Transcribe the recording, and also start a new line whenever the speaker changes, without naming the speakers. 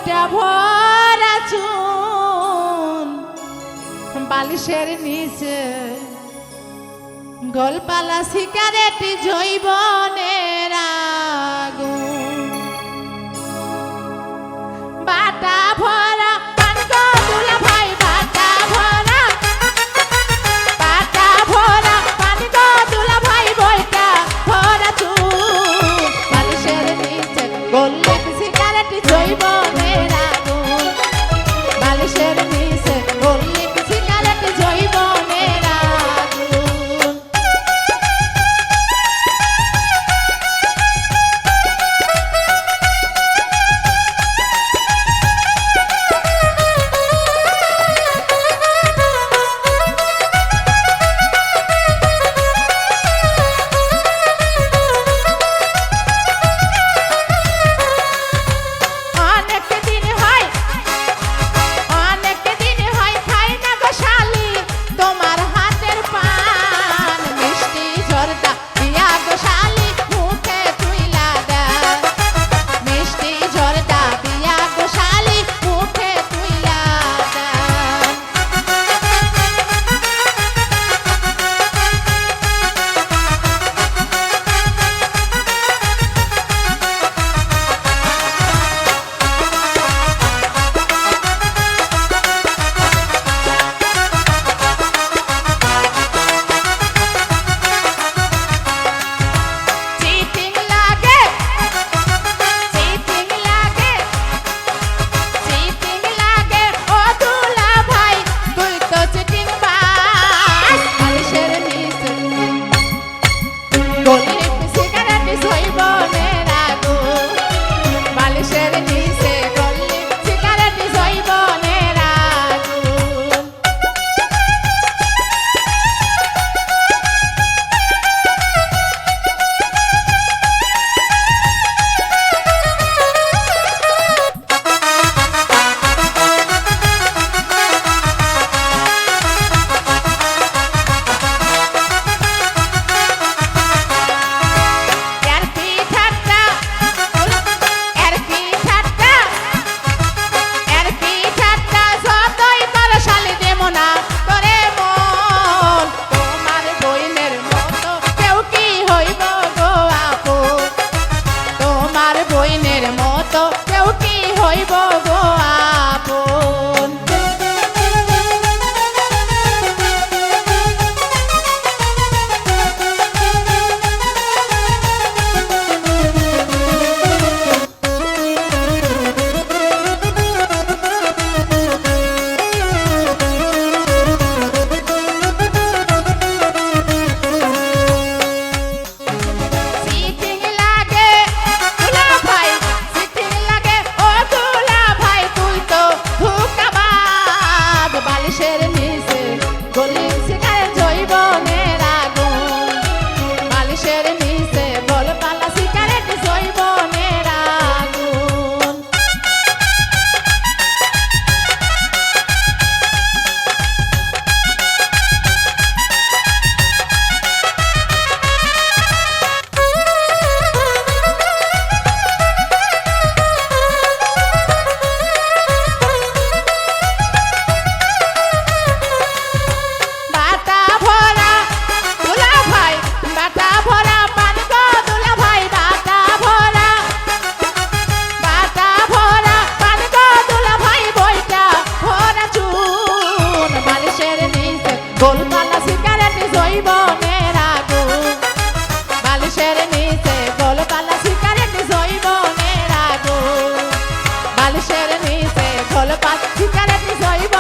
বইটা ভরা চুন বালিশের নিচে গোলপালা সিগারেট জৈবনের আগুন বাটা ভরা পান গো দুলা ভাই বাটা ভরা পান গো দুলা ভাই বইটা ভরা চুন বালিশের নিচে গোলপালা সিগারেট জৈবনের আগুন বালিশের নিচে গোলপালা সিগারেট জৈবনের আগুন গোলপালা সিগারেট জৈবনের আগুন বালিশের নিচে গোলপালা সিগারেট জৈবনের আগুন বালিশের নিচে গোলপালা সিগারেট জৈব